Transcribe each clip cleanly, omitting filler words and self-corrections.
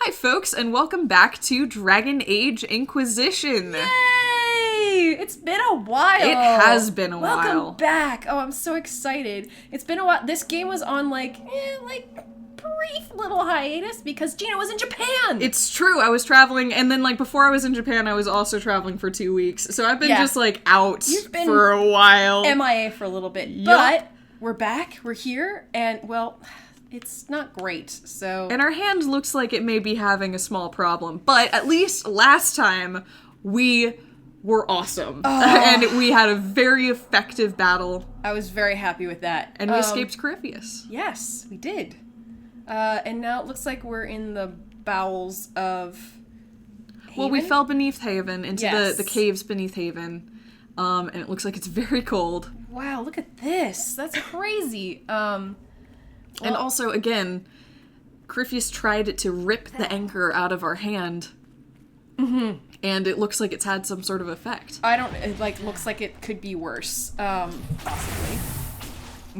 Hi, folks, and welcome back to Dragon Age Inquisition. Yay! It's been a while. It has been a while. Welcome back. Oh, I'm so excited. It's been a while. This game was on like brief little hiatus because Gina was in Japan. It's true. I was traveling, and then before I was in Japan, I was also traveling for 2 weeks. So I've been just out for a while. MIA for a little bit, Yep. but we're back. We're here, and well, it's not great. So And our hand looks like it may be having a small problem, but at least last time we were awesome, and we had a very effective battle. I was very happy with that, And we escaped Corypheus. Yes, we did. And now it looks like we're in the bowels of Haven? Well, we fell beneath Haven, into Yes. the caves beneath Haven, and it looks like it's very cold. Wow, look at this. That's crazy. And also, again, Corypheus tried to rip the anchor out of our hand, and it looks like it's had some sort of effect. It looks like it could be worse, possibly.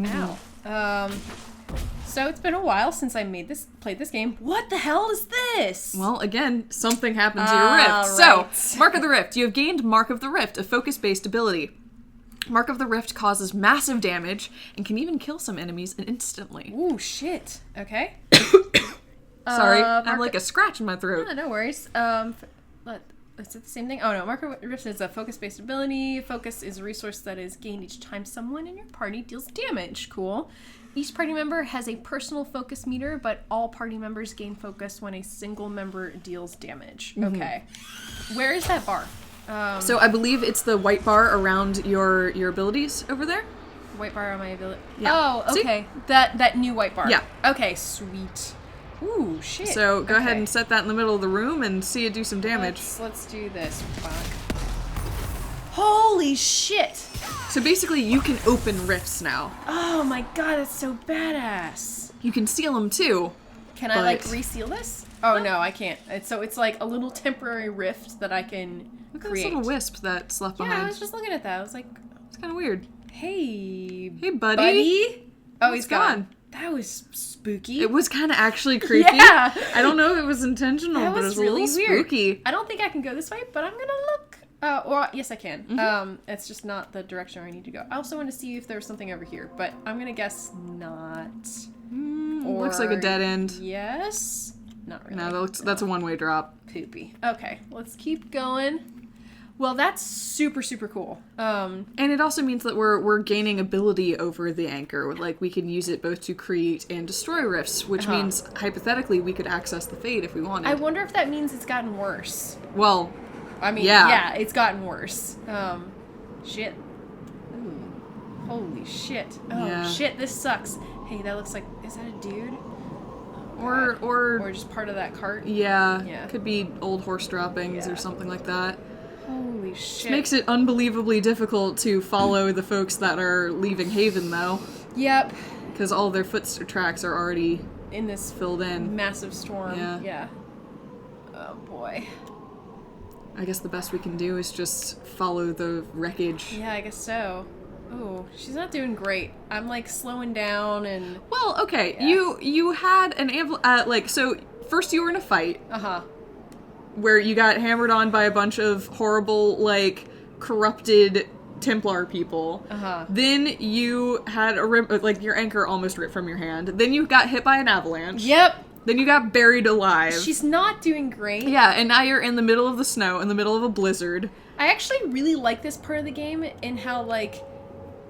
Ow. So it's been a while since I played this game. What the hell is this? Well, again, something happened to your rift. Right. So, Mark of the Rift. You have gained Mark of the Rift, a focus-based ability. Mark of the Rift causes massive damage and can even kill some enemies instantly. Ooh, shit. Okay. Sorry, I have a scratch in my throat. No worries. Is it the same thing? Oh no, Mark of the Rift is a focus-based ability. Focus is a resource that is gained each time someone in your party deals damage. Cool. Each party member has a personal focus meter, but all party members gain focus when a single member deals damage. Okay. Where is that bar? So I believe it's the white bar around your abilities over there. White bar on my ability. Yeah. Oh, See? okay. That new white bar. Yeah. Okay, sweet. Ooh, shit. So go ahead Okay. and set that in the middle of the room and see it do some damage. Let's do this. Fuck. Holy shit! So basically, you can open rifts now. Oh my god, that's so badass. You can seal them too. Can I But- reseal this? Oh no, I can't. It's like a little temporary rift that I can Look at create. this little wisp that's left Yeah, behind. I was just looking at that. I was like, It's kind of weird. hey, Hey, buddy. buddy. Oh, What's he's gone. gone? That was spooky. It was kind of actually creepy. Yeah. I don't know if it was intentional, That but it was was really a little weird. spooky. I don't think I can go this way, but I'm gonna look. Well, yes, I can. It's just not the direction I need to go. I also want to see if there's something over here, but I'm gonna guess not. Looks like a dead end. Yes. Not really. No, that's a one-way drop. Poopy. Okay, let's keep going. Well, that's super, super cool. And it also means that we're gaining ability over the anchor. Like, we can use it both to create and destroy rifts, which means, hypothetically, we could access the Fade if we wanted. I wonder if that means it's gotten worse. Well, I mean, Yeah. yeah, it's gotten worse. Shit. Ooh. Holy shit. Oh, Yeah. shit, this sucks. Hey, that looks like, is that a dude? or just part of that cart? yeah, could be old horse droppings Yeah. or something like that. Holy shit. Makes it unbelievably difficult to follow the folks that are leaving Haven, though, Yep. because all their foot tracks are already In this filled in. massive storm. Yeah. Oh, boy. I guess the best we can do is just follow the wreckage. Yeah, I guess so. Oh, she's not doing great. I'm slowing down and... Well, okay, Yeah. you had an so first you were in a fight Uh-huh. where you got hammered on by a bunch of horrible, corrupted Templar people. Uh-huh. Then you had your anchor almost ripped from your hand. Then you got hit by an avalanche. Yep. Then you got buried alive. She's not doing great. Yeah, and now you're in the middle of the snow, in the middle of a blizzard. I actually really like this part of the game in how,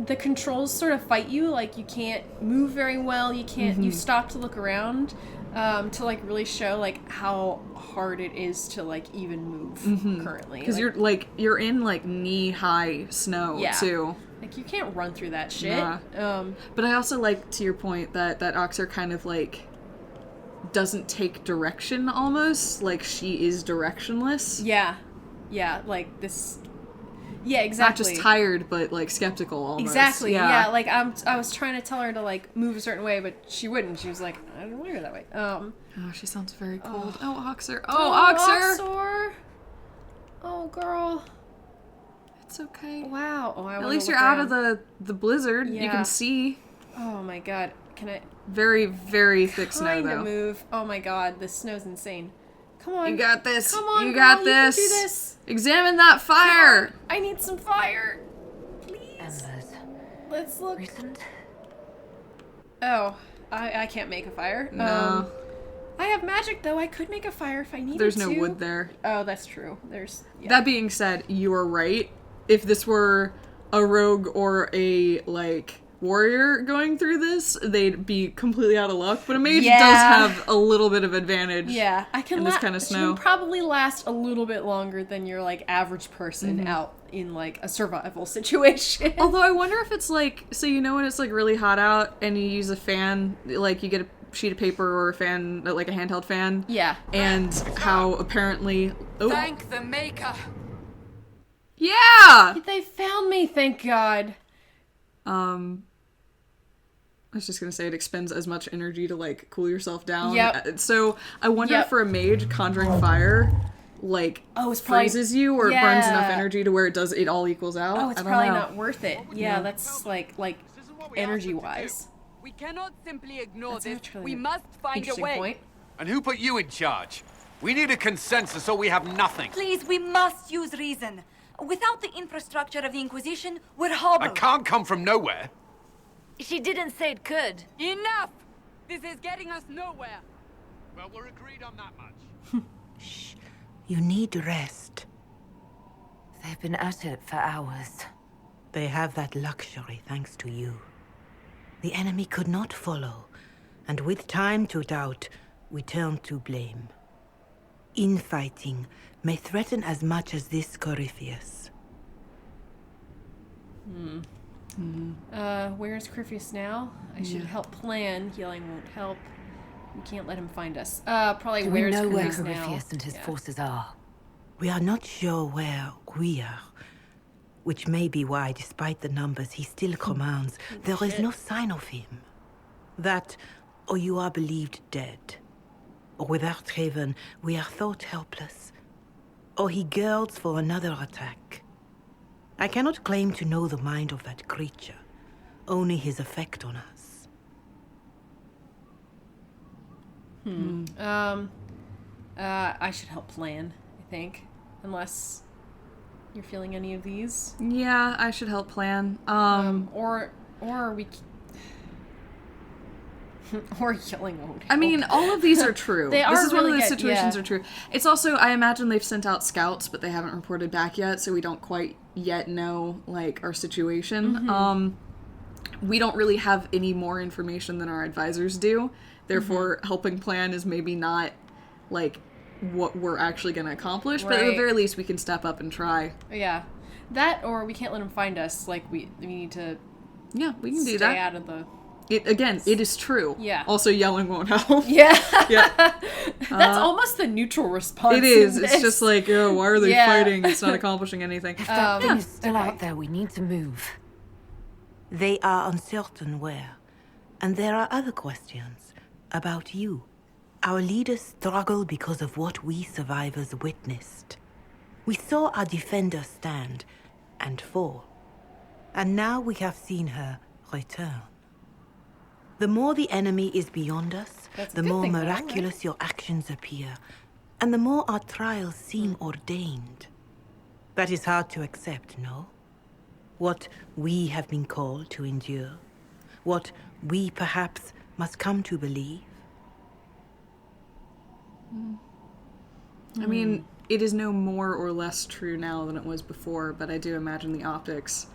the controls sort of fight you. You can't move very well. You can't... You stop to look around to, really show, how hard it is to, even move currently. Because you're in, knee-high snow, Yeah. too. You can't run through that shit. Nah. But I also like, to your point, that Oxer kind of, doesn't take direction, almost. She is directionless. Yeah. Yeah, this... Yeah, exactly. Not just tired, but, skeptical, almost. Exactly, yeah. I was trying to tell her to, move a certain way, but she wouldn't. She was like, I don't want to go that way. Oh, she sounds very cold. Oh, Oxer. Oh, Oxer! Oxer! Oh, girl. It's okay. Wow. Oh, At least you're out of the blizzard. Yeah. You can see. Oh, my God. Can I... Very, very thick snow, Kind though. of move. Oh, my God. This snow's insane. Come on. You got this. Come on, you got girl, this. You can do this. Examine that fire. I need some fire. Please. Embers. Let's look. Recent? Oh, I can't make a fire. No. I have magic, though. I could make a fire if I needed to. There's no wood there. Oh, that's true. That being said, you are right. If this were a rogue or a, like, warrior going through this, they'd be completely out of luck. But a mage does have a little bit of advantage. Yeah, I can. In this kind of snow. She can probably last a little bit longer than your like average person out in like a survival situation. Although I wonder if it's like, so you know when it's like really hot out and you use a fan, like you get a sheet of paper or a fan, like a handheld fan. Yeah. And how apparently. Oh. Thank the maker. Yeah. They found me, thank God. I was just gonna say it expends as much energy to like cool yourself down. Yep. So I wonder if for a mage, conjuring fire, like it's probably, freezes you or burns enough energy to where it all equals out. Oh, it's probably not worth it. Yeah, that's like energy wise. We cannot simply ignore That's this. actually We must find a way. Point. And who put you in charge? We need a consensus or we have nothing. Please, we must use reason. Without the infrastructure of the Inquisition, we're hobbled. I can't come from nowhere. She didn't say it could. Enough! This is getting us nowhere. Well, we're agreed on that much. Shh. You need rest. They've been at it for hours. They have that luxury thanks to you. The enemy could not follow, and with time to doubt, we turn to blame. Infighting may threaten as much as this Corypheus. Where's Corypheus now? I should help plan. Healing won't help. We can't let him find us. Probably Do we where's know where Corypheus now? Corypheus and his forces are? We are not sure where we are, which may be why, despite the numbers he still commands, there is no sign of him. That, or you are believed dead. Or without Haven, we are thought helpless. Or he girds for another attack. I cannot claim to know the mind of that creature, only his effect on us. I should help plan, I think. Unless you're feeling any of these. Yeah, I should help plan. Or we... or yelling won't help. I mean, all of these are true. They This are is one of really those good, situations yeah. are true. It's also, I imagine they've sent out scouts, but they haven't reported back yet, so we don't quite yet know, like, our situation. We don't really have any more information than our advisors do. Therefore, helping plan is maybe not, like, what we're actually going to accomplish, but at the Right. very least, we can step up and try. Yeah. That, or we can't let him find us. Like, we need to Yeah, we can do stay that. out of the... It is true. Yeah. Also, yelling won't help. Yeah. Yeah. That's almost the neutral response. It is. in It's this. just like, oh, why are they Yeah. fighting? It's not accomplishing anything. If that thing is still okay. out there, we need to move. They are uncertain where. And there are other questions about you. Our leaders struggle because of what we survivors witnessed. We saw our defender stand and fall. And now we have seen her return. The more the enemy is beyond us, That's a the good more thing, though, miraculous your actions appear, and the more our trials seem ordained. That is hard to accept, no? What we have been called to endure, what we perhaps must come to believe. I mean, it is no more or less true now than it was before, but I do imagine the optics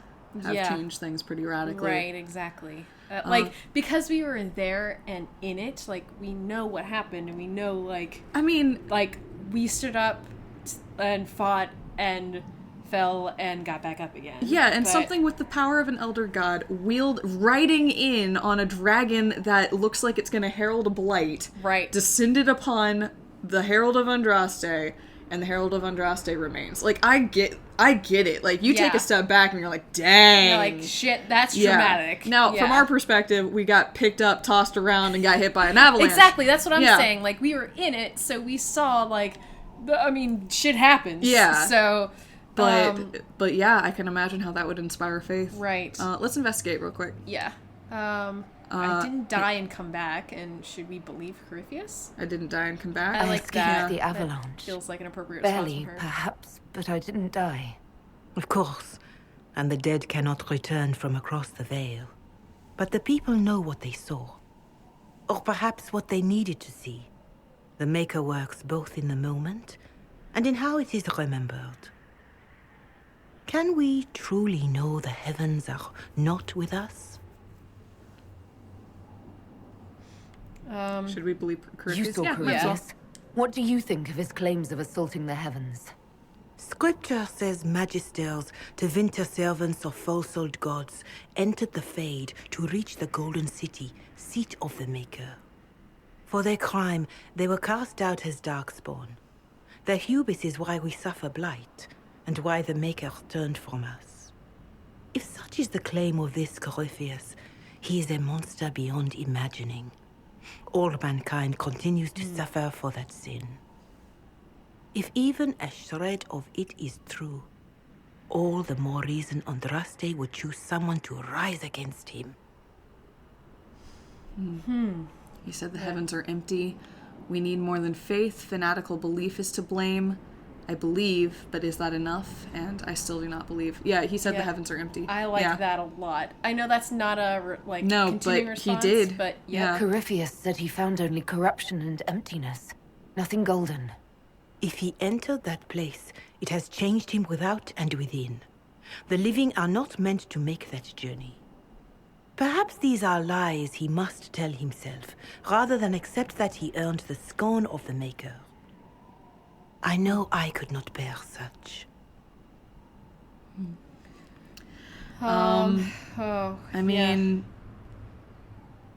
have changed things pretty radically. Right, exactly. Like, because we were there and in it, like, we know what happened, and we know, like... I mean... Like, we stood up and fought and fell and got back up again. Yeah, and But- something with the power of an elder god riding in on a dragon that looks like it's gonna herald a blight. Right. Descended upon the Herald of Andraste, and the Herald of Andraste remains. Like, I get it. Like, you take Yeah. a step back and you're like, dang. You're like, shit, that's dramatic. Now, Yeah. from our perspective, we got picked up, tossed around, and got hit by an avalanche. Exactly, that's what I'm Yeah. saying. Like, we were in it, so we saw, like, shit happens. Yeah. So, But yeah, I can imagine how that would inspire faith. right. Let's investigate real quick. Yeah. I didn't die and come back, and should we believe Corypheus? I didn't die and come back. I like escaped that. the That avalanche. feels like an appropriate Barely, response from her. perhaps, but I didn't die. Of course. And the dead cannot return from across the veil. But the people know what they saw. Or perhaps what they needed to see. The Maker works both in the moment and in how it is remembered. Can we truly know the heavens are not with us? Should we believe You Corypheus? saw Yeah, might as well. Corypheus. What do you think of his claims of assaulting the heavens? Scripture says magisters, to winter servants of false-souled gods, entered the Fade to reach the Golden City, seat of the Maker. For their crime, they were cast out as darkspawn. Their hubris is why we suffer blight, and why the Maker turned from us. If such is the claim of this Corypheus, he is a monster beyond imagining. All mankind continues to suffer for that sin. If even a shred of it is true, all the more reason Andraste would choose someone to rise against him. He said the heavens are empty. We need more than faith. Fanatical belief is to blame. I believe, but is that enough? And I still do not believe. Yeah, he said the Yeah. heavens are empty. I like that a lot. I know that's not a No, continuing but he response, did. but Yeah. Corypheus said he found only corruption and emptiness. Nothing golden. If he entered that place, it has changed him without and within. The living are not meant to make that journey. Perhaps these are lies he must tell himself, rather than accept that he earned the scorn of the Maker. I know I could not bear such. Oh, I mean,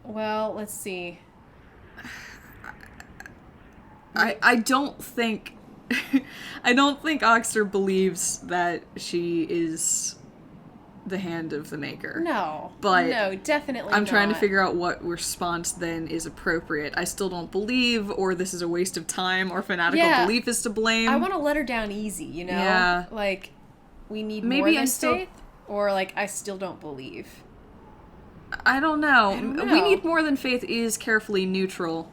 well, let's see. I don't think I don't think Oxter believes that she is the hand of the Maker. No, But no, definitely. I'm trying to not. figure out what response then is appropriate. I still don't believe, or this is a waste of time, or fanatical Yeah. belief is to blame. I want to let her down easy, you know? Yeah. Like, we need Maybe more I than still- faith, or like, I still don't believe. I don't know. don't We know. need more than faith is carefully neutral.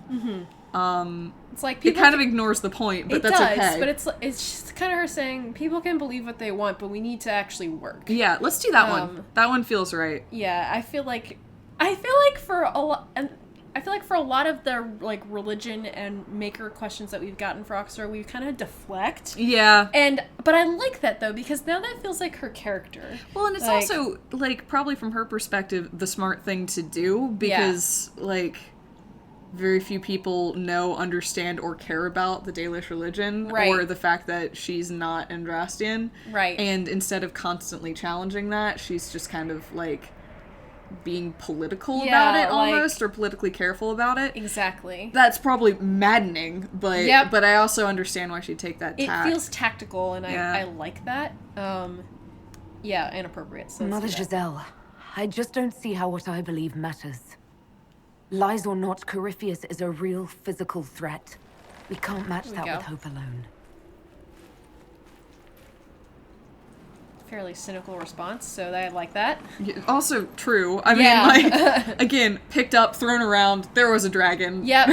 It's like It people. kind of ignores the point, but it that's does, okay. but it's just kind of her saying people can believe what they want, but we need to actually work. Yeah, let's do that one. That one feels right. Yeah, I feel like for a lot, and I feel like for a lot of the like religion and Maker questions that we've gotten for Oxter, we kind of deflect. Yeah. But I like that though, because now that feels like her character. Well, and it's Like- also, like, probably from her perspective, the smart thing to do, because, like, very few people know, understand, or care about the Dalish religion, Right. or the fact that she's not Andrastian. Right. And instead of constantly challenging that, she's just kind of, like, being political Yeah, about it, like- almost, or politically careful about it. Exactly. That's probably maddening, but Yep. but I also understand why she'd take that It tack. feels tactical, and Yeah. I like that. Yeah, and appropriate. So let's Mother do that. Giselle, I just don't see how what I believe matters. Lies or not, Corypheus is a real physical threat. We can't match we that go. with hope alone. Fairly cynical response, so I like that. Yeah, also true. I Yeah. mean, like, again, picked up, thrown around. There was a dragon. Yep.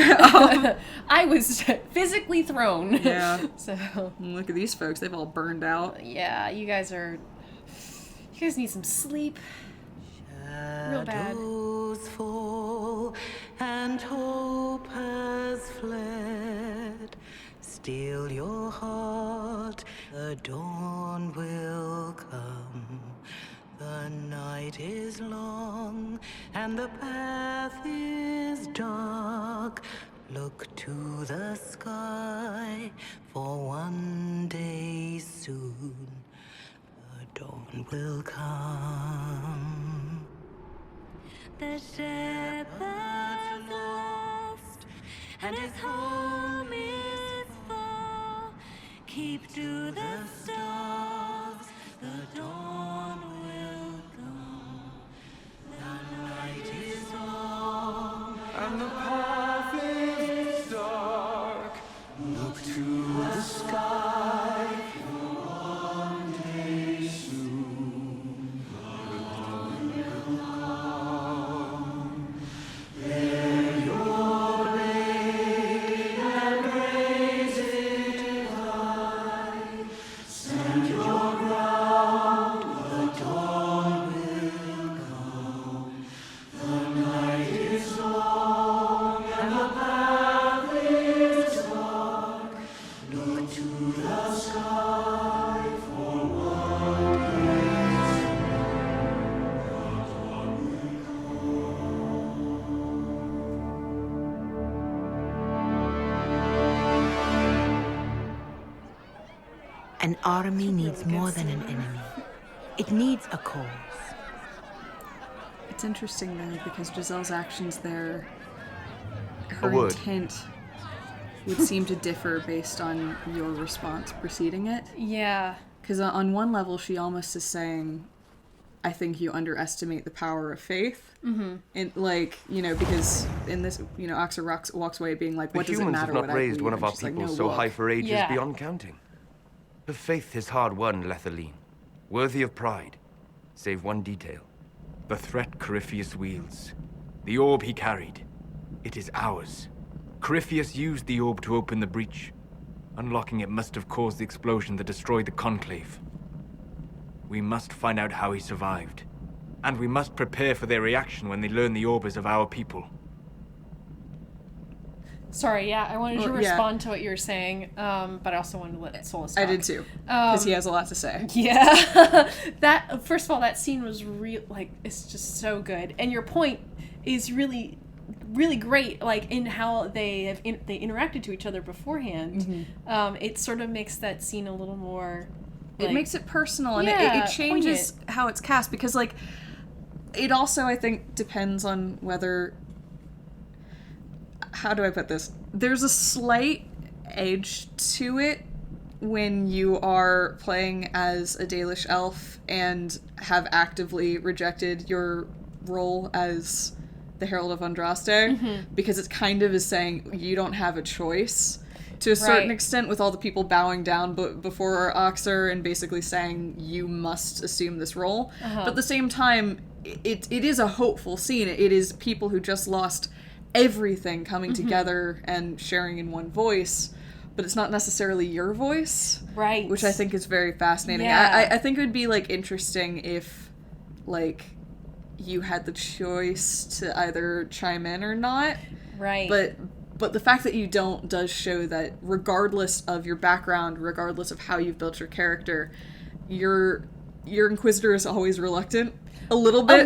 I was physically thrown. Yeah. So, Look at these folks. They've all burned out. yeah, you guys need some sleep. Real bad. Shadows fall and hope has fled. Still your heart, the dawn will come. The night is long and the path is dark. Look to the sky, for one day soon the dawn will come. The shepherd's lost, and his home is far. Keep to the stars, the dawn will come. The night is long, And the path is dark. look to the sky. An army needs more than an enemy. It needs a cause. It's interesting, though, because Giselle's actions there, A her word. intent would seem to differ based on your response preceding it. Yeah. Because on one level, she almost is saying, I think you underestimate the power of faith. Mm-hmm. And, like, you know, because in this, you know, Axa walks away being like, what The does it humans matter have not what I raised believe? one of And our she's like, people no, so look. high for ages Yeah. beyond counting. Her faith is hard-won, Lethaline, worthy of pride, save one detail. The threat Corypheus wields. The orb he carried. It is ours. Corypheus used the orb to open the breach. Unlocking it must have caused the explosion that destroyed the Conclave. We must find out how he survived. And we must prepare for their reaction when they learn the orb is of our people. Sorry, yeah, I wanted to Well, yeah. respond to what you were saying, but I also wanted to let Solus talk. I did too, because he has a lot to say. Yeah. That, first of all, that scene was real, like, it's just so good. And your point is really, really great, like, in how they interacted to each other beforehand. Mm-hmm. It sort of makes that scene a little more, It like, makes it personal, and yeah, it changes how it's cast, because, like, it also, I think, depends on whether... How do I put this? There's a slight edge to it when you are playing as a Dalish elf and have actively rejected your role as the Herald of Andraste, because it kind of is saying you don't have a choice to a certain Right. extent, with all the people bowing down before Oxer and basically saying you must assume this role. But at the same time, it is a hopeful scene. It is people who just lost everything coming together and sharing in one voice, but it's not necessarily your voice, Right. which I think is very fascinating. Yeah. I think it would be, like, interesting if, like, you had the choice to either chime in or not, right. but the fact that you don't does show that regardless of your background, regardless of how you've built your character, your Inquisitor is always reluctant. A little bit.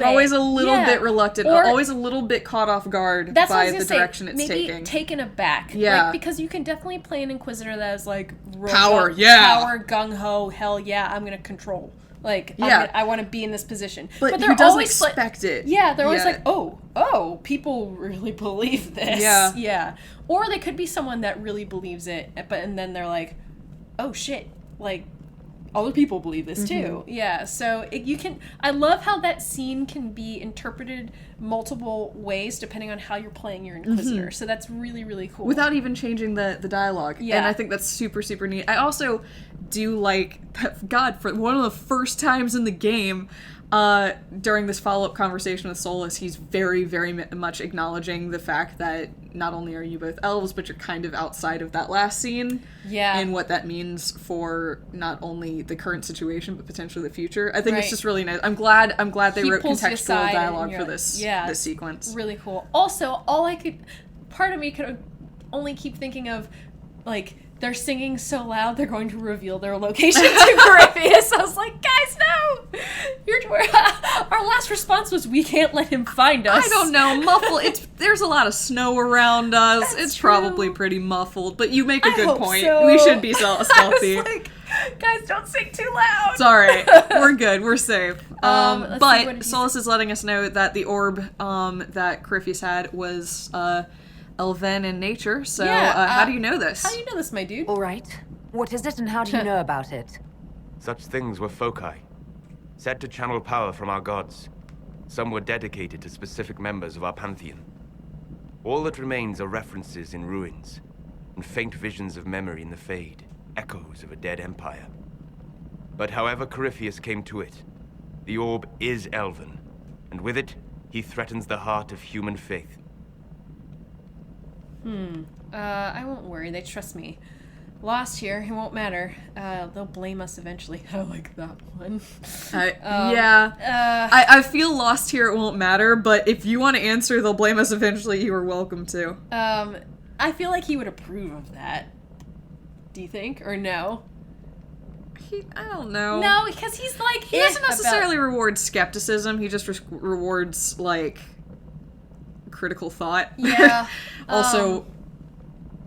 Always a little Yeah. bit reluctant. Or- Always a little bit caught off guard That's what I by was the gonna direction say. it's Maybe taking. taken aback. Yeah. Like, because you can definitely play an Inquisitor that is like Power, yeah. Power, gung ho, hell yeah, I'm gonna control. Like, Yeah. I want to be in this position. but they're who doesn't always like- expect it? Yeah, they're always Yeah. like, oh, people really believe this. Yeah. Yeah. Or they could be someone that really believes it, and then they're like, oh shit, like, other people believe this too. Yeah, so I love how that scene can be interpreted multiple ways depending on how you're playing your Inquisitor. So that's really, really cool. Without even changing the dialogue. Yeah. And I think that's super, super neat. I also do like, God, for one of the first times in the game, during this follow-up conversation with Solus, he's very, very much acknowledging the fact that not only are you both elves, but you're kind of outside of that last scene. Yeah. And what that means for not only the current situation, but potentially the future. I think it's Right. just really nice. I'm glad they He wrote pulls you contextual aside and dialogue you're for like, this yeah, this sequence. really cool. Also, part of me could only keep thinking of, like, they're singing so loud they're going to reveal their location to Corypheus. I was like, guys, no! Our last response was, we can't let him find us. I don't know, muffled. There's a lot of snow around us. That's it's true. probably pretty muffled, but you make a I good hope point. so. We should be I stealthy. was like, guys, don't sing too loud. It's all right. We're good. We're safe. Let's see, what But did he Solus is letting us know that the orb that Corypheus had was Elven in nature. So Yeah, how do you know this? How do you know this, my dude? All right. What is it and how do you know about it? Such things were foci, said to channel power from our gods. Some were dedicated to specific members of our pantheon. All that remains are references in ruins, and faint visions of memory in the fade, echoes of a dead empire. But however Corypheus came to it, the orb is Elven, and with it, he threatens the heart of human faith. I won't worry. They trust me. Lost here, it won't matter. They'll blame us eventually. I like that one. I feel lost here. It won't matter. But if you want to answer, they'll blame us eventually. You are welcome to. I feel like he would approve of that. Do you think? Or no? I don't know. No, because he's like... He doesn't necessarily reward skepticism. He just rewards, like, critical thought. Yeah. Also,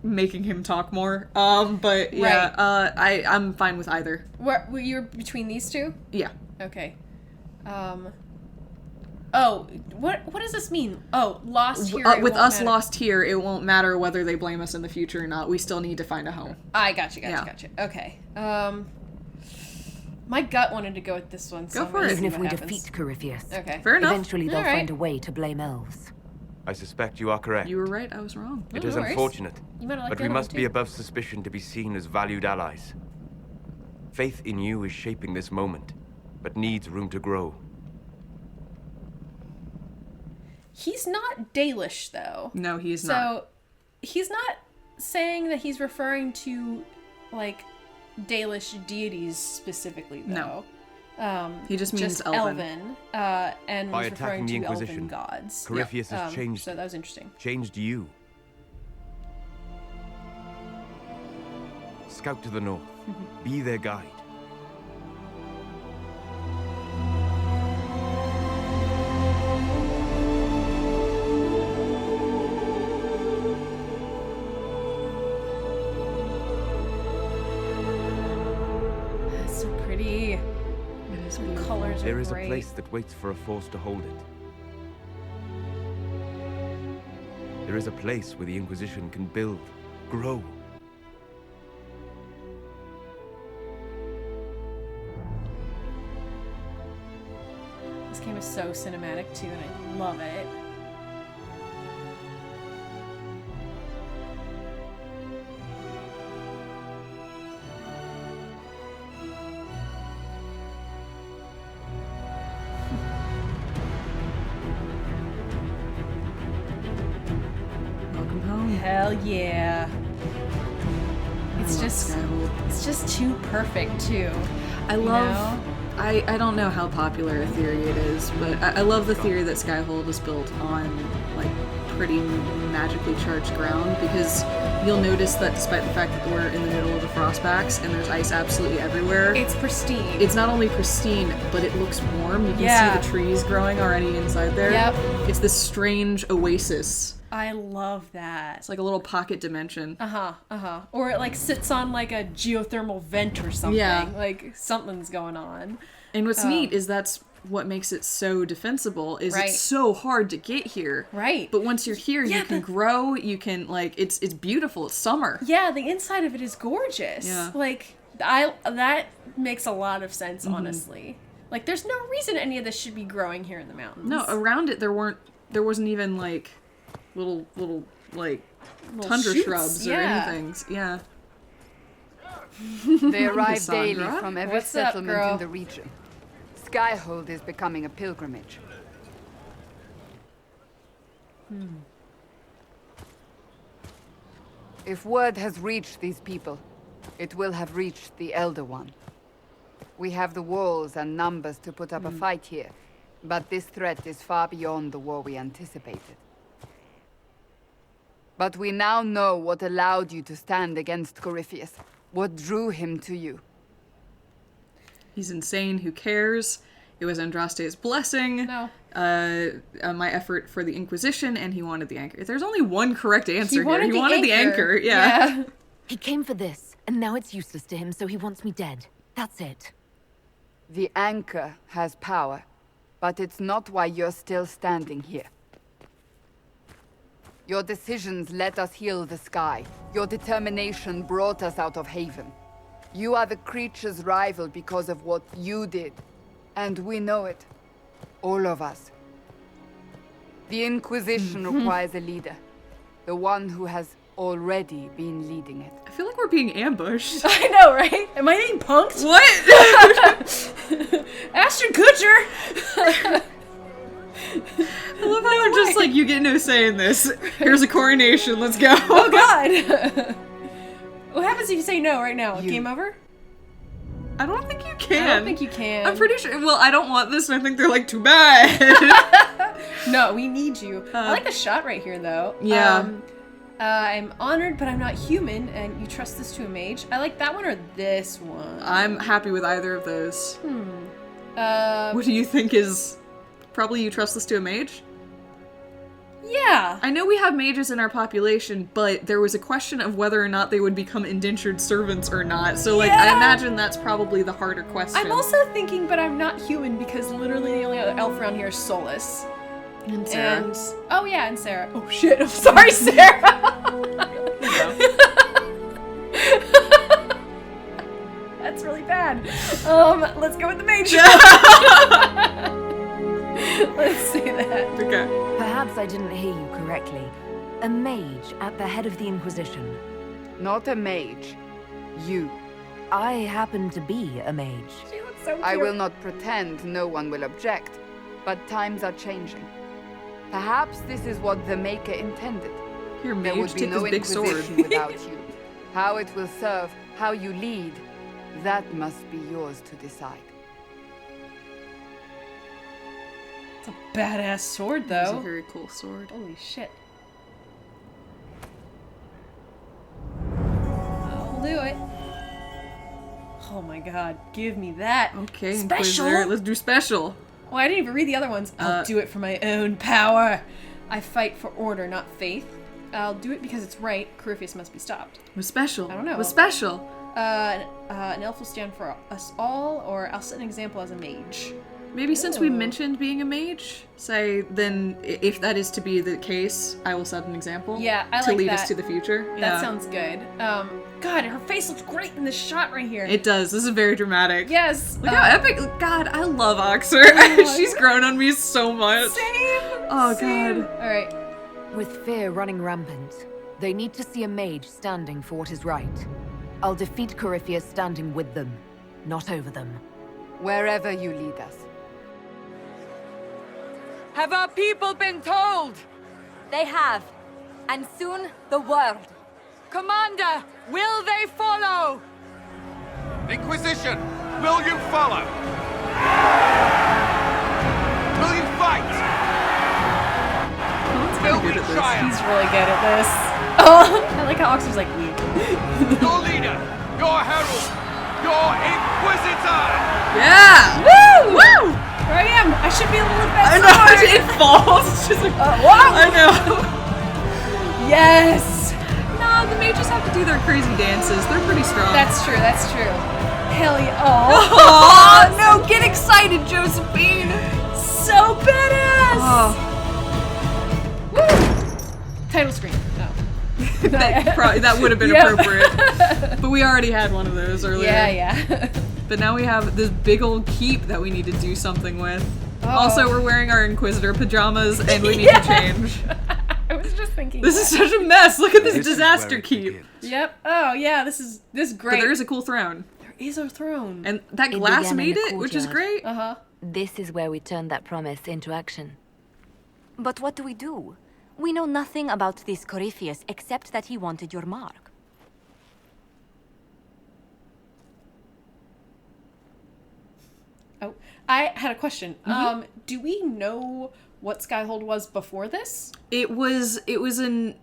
making him talk more. But yeah, I'm fine with either. Were you between these two? Yeah. Okay. Oh, what does this mean? Oh, lost here. With us lost here, it won't matter whether they blame us in the future or not. We still need to find a home. I gotcha. Okay. My gut wanted to go with this one. So Go for it. Even if we defeat Corypheus, Okay. Fair enough. eventually they'll Alright. find a way to blame elves. I suspect you are correct. You were right, I was wrong. It No is worries. unfortunate, You might have liked but the we other must one, be too. above suspicion to be seen as valued allies. Faith in you is shaping this moment, but needs room to grow. He's not Dalish, though. No, he's not. So, he's not saying that he's referring to, like, Dalish deities specifically, though. No. He just means Elven. And By was referring attacking the to Inquisition, Elven gods. Corypheus has changed. So that was interesting. Changed you. Scout to the north. Be their guide. That's so pretty. It is The beautiful. colors are There is a great. place that waits for a force to hold it. There is a place where the Inquisition can build, grow. This game is so cinematic, too, and I love it. Welcome home. Hell yeah. It's love just Skyhold. it's just too perfect too. I love. I don't know how popular a theory it is, but I love the theory that Skyhold is built on like pretty magically charged ground, because you'll notice that despite the fact that we're in the middle of the frostbacks and there's ice absolutely everywhere, It's pristine. it's not only pristine, but it looks warm. You can Yeah. see the trees growing already inside there. Yep. It's this strange oasis. I love that. It's like a little pocket dimension. Or it like sits on like a geothermal vent or something. Yeah. Like something's going on. And what's neat is that's what makes it so defensible, is Right. it's so hard to get here. Right. But once you're here, Yeah, you can grow, you can like it's beautiful. It's summer. Yeah, the inside of it is gorgeous. Yeah. Like that makes a lot of sense, honestly. Like there's no reason any of this should be growing here in the mountains. No, around it there wasn't even like little like tundra shoots, shrubs or yeah. anything. Yeah. They arrive Cassandra. daily from every What's up, settlement girl? in the region. Skyhold is becoming a pilgrimage. If word has reached these people, it will have reached the Elder One. We have the walls and numbers to put up a fight here, but this threat is far beyond the war we anticipated. But we now know what allowed you to stand against Corypheus, what drew him to you. He's insane. Who cares? It was Andraste's blessing. No. My effort for the Inquisition, and he wanted the anchor. There's only one correct answer here. wanted He the wanted the anchor. anchor. Yeah. He came for this, and now it's useless to him, so he wants me dead. That's it. The anchor has power, but it's not why you're still standing here. Your decisions let us heal the sky. Your determination brought us out of Haven. You are the creature's rival because of what you did. And we know it. All of us. The Inquisition requires a leader. The one who has already been leading it. I feel like we're being ambushed. I know, right? Am I being punked? What? Ashton Kutcher! I love how we're just like, you get no say in this. Here's a coronation. Let's go. Oh god! What happens if you say no right now? Game over? I don't think you can. I don't think you can. I'm pretty sure. Well, I don't want this, and I think they're like, too bad. No, we need you. I like the shot right here, though. Yeah. I'm honored, but I'm not human, and you trust this to a mage. I like that one or this one. I'm happy with either of those. Uh, What do you think is... Probably you trust this to a mage? Yeah. I know we have mages in our population, but there was a question of whether or not they would become indentured servants or not. So, like, I imagine that's probably the harder question. I'm also thinking, but I'm not human because literally the only other elf around here is Solus. And Sarah. And oh yeah, and Sarah. Oh shit! I'm sorry, Sarah. That's really bad. Let's go with the mage. Let's see that. Okay. Perhaps I didn't hear you correctly. A mage at the head of the Inquisition. Not a mage. You. I happen to be a mage. She looks so cute. I will not pretend no one will object, but times are changing. Perhaps this is what the Maker intended. Here, There mage, would be take no this big sword. Inquisition without you. How it will serve, how you lead, that must be yours to decide. It's a badass sword, It's a though. very cool sword. Holy shit. I'll do it. Oh my god, give me that. Okay, Special? Inquisitor, let's do special. Oh, I didn't even read the other ones. I'll do it for my own power. I fight for order, not faith. I'll do it because it's right. Corypheus must be stopped. What's special? I don't know. What's special? An elf will stand for us all, or I'll set an example as a mage. Maybe since we mentioned being a mage, say then if that is to be the case, I will set an example. Yeah, I to like lead that. us to the future. That sounds good. God, her face looks great in this shot right here. It does. This is very dramatic. Yes. Look how epic. God, I love Oxer. She's grown on me so much. Same. Oh same. god. All right. With fear running rampant, they need to see a mage standing for what is right. I'll defeat Corypheus standing with them, not over them. Wherever you lead us. Have our people been told? They have. And soon, the world. Commander, will they follow? Inquisition, will you follow? Will you fight? Will we triumph? He's really good at this. Oh, I like how Oxer's like, we. Your leader, your herald, your inquisitor! Yeah! Woo! Woo! Here I am. I should be able to lift I that know, sword. it falls. It's just like, Wow. I know. Yes. Nah, the mages have to do their crazy dances. They're pretty strong. That's true. That's true. Hell yeah. Oh. Oh, no, get excited, Josephine. So badass. Oh. Woo. Title screen. No. That would have been Yep. appropriate. But we already had one of those earlier. Yeah. But now we have this big old keep that we need to do something with. Oh. Also, we're wearing our Inquisitor pajamas and we need to change. I was just thinking. This is such a mess. Look at this This is disaster where it keep. begins. Yep. Oh yeah. This is But great. there is a cool throne. There is a throne. And that It glass began in made the it, which is courtyard. great. Uh-huh. This is where we turn that promise into action. But what do? We know nothing about this Corypheus except that he wanted your mark. Oh, I had a question. Do we know what Skyhold was before this? It was an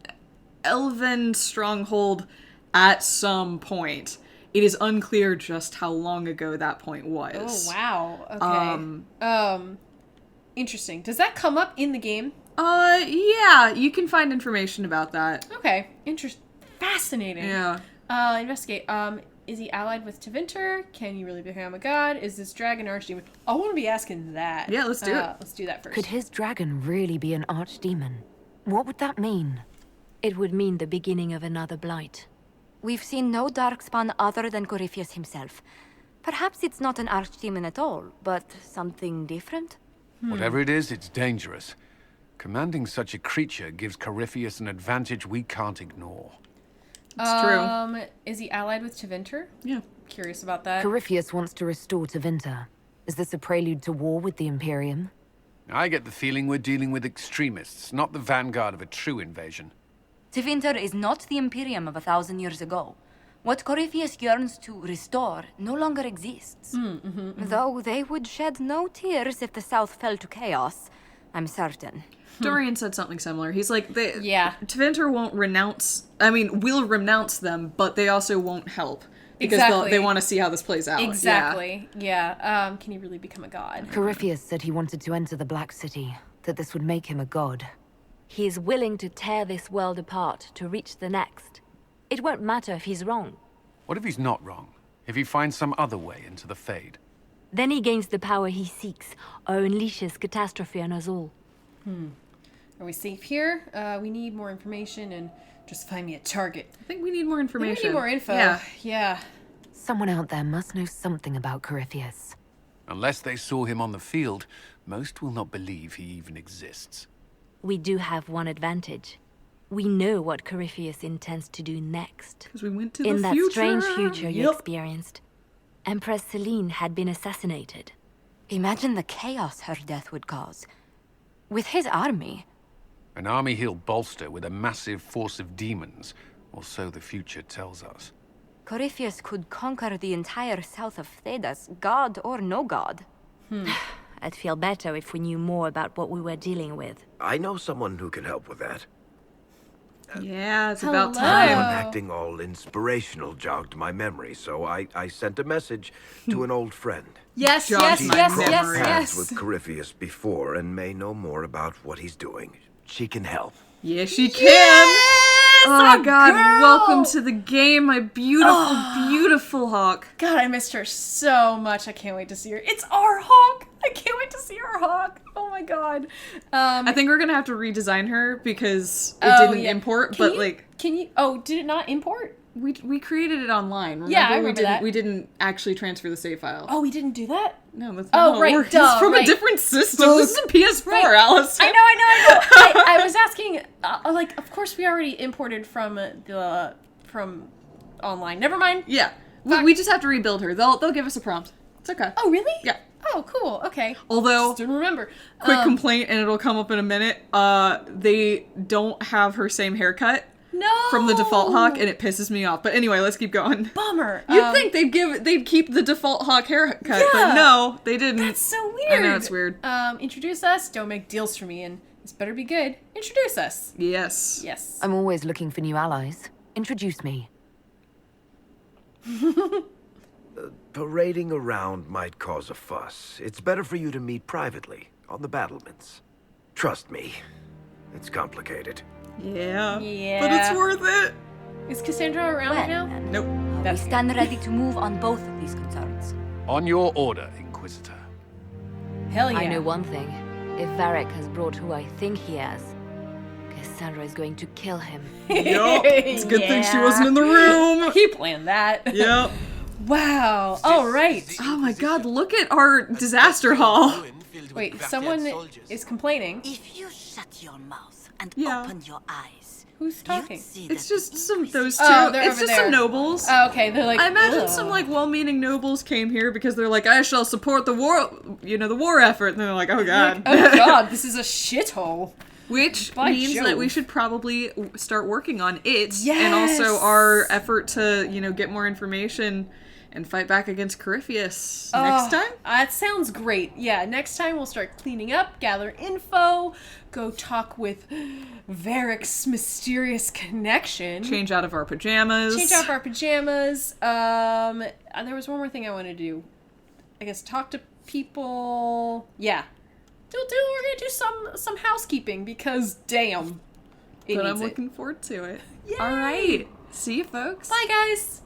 Elven stronghold at some point. It is unclear just how long ago that point was. Oh wow. Okay. Interesting. Does that come up in the game? Yeah, you can find information about that. Okay. Fascinating. Yeah. Investigate. Is he allied with Tevinter? Can he really become a god? Is this dragon archdemon? I want to be asking that. Yeah, let's do it. Let's do that first. Could his dragon really be an archdemon? What would that mean? It would mean the beginning of another blight. We've seen no darkspawn other than Corypheus himself. Perhaps it's not an archdemon at all, but something different? Whatever it is, it's dangerous. Commanding such a creature gives Corypheus an advantage we can't ignore. It's true. Is he allied with Tevinter? Yeah. Curious about that. Corypheus wants to restore Tevinter. Is this a prelude to war with the Imperium? I get the feeling we're dealing with extremists, not the vanguard of a true invasion. Tevinter is not the Imperium of 1,000 years ago. What Corypheus yearns to restore no longer exists. Though they would shed no tears if the South fell to chaos, I'm certain. Dorian said something similar. He's like, Yeah. Tevinter won't will renounce them, but they also won't help. Because Exactly. they want to see how this plays out. Exactly. Yeah. Can he really become a god? Corypheus said he wanted to enter the Black City, that this would make him a god. He is willing to tear this world apart to reach the next. It won't matter if he's wrong. What if he's not wrong? If he finds some other way into the Fade? Then he gains the power he seeks, or unleashes catastrophe on us all. Are we safe here? We need more information and just find me a target. I think we need more information. We need more info. Yeah. Someone out there must know something about Corypheus. Unless they saw him on the field, most will not believe he even exists. We do have one advantage. We know what Corypheus intends to do next. Because we went to the In that future. strange future you experienced, Empress Celine had been assassinated. Imagine the chaos her death would cause. With his army. An army he'll bolster with a massive force of demons, or so the future tells us. Corypheus could conquer the entire south of Thedas, god or no god. I'd feel better if we knew more about what we were dealing with. I know someone who can help with that. Yeah, it's about Someone time. acting all inspirational jogged my memory, so I sent a message to an old friend. Yes, Jogged yes, my yes, memory. yes, Paths yes. with Corypheus before and may know more about what he's doing. She can help. Yeah, she can. Oh God! Welcome to the game, my beautiful, beautiful Hawk. God, I missed her so much. I can't wait to see her. It's our Hawk. I can't wait to see our Hawk. Oh my God. I think we're gonna have to redesign her because it didn't import. Can but you, like, can you? Oh, did it not import? we created it online. Remember? Yeah, I remember that. We didn't actually transfer the save file. Oh, we didn't do that. No, that's Oh, not how it right, works. duh, It's from right. a different system. This is a PS4, Right. Allison. I know. I was asking. Like, of course, we already imported from online. Never mind. Yeah, we just have to rebuild her. They'll give us a prompt. It's okay. Oh, really? Yeah. Oh, cool. Okay. Although, Just didn't remember. quick complaint, and it'll come up in a minute. They don't have her same haircut No. from the default Hawk, and it pisses me off. But anyway, let's keep going. Bummer. You'd think they'd keep the default Hawk haircut, Yeah. but no, they didn't. That's so weird. I know, it's weird. Introduce us. Don't make deals for me, and this better be good. Introduce us. Yes. Yes. I'm always looking for new allies. Introduce me. Parading around might cause a fuss. It's better for you to meet privately, on the battlements. Trust me, it's complicated. Yeah. Yeah. But it's worth it. Is Cassandra around right now? then, Nope. we That's stand ready to move on both of these concerns. On your order, Inquisitor. Hell yeah. I know one thing. If Varric has brought who I think he has, Cassandra is going to kill him. Yup. It's a good thing she wasn't in the room. He planned that. Yep. Wow. All right. Oh my God! Look at our disaster hall. Wait, someone is complaining. If you shut your mouth and Yeah. open your eyes, Who's talking? you'd see It's that just those two. Oh, they're It's over just there. some nobles. Oh, okay, they're like. I imagine ugh. some like well-meaning nobles came here because they're like, I shall support the war, the war effort. And they're like, oh God. Oh God, this is a shithole. Which By means that Jove. we should probably start working on it, and also our effort to, get more information and fight back against Corypheus next time. That sounds great. Yeah, next time we'll start cleaning up, gather info, go talk with Varric's mysterious connection. Change out of our pajamas. Change out our pajamas. And there was one more thing I wanted to do. I guess talk to people. Yeah. We're gonna do some housekeeping because damn. But I'm looking forward to it. Yay. All right. See you, folks. Bye guys.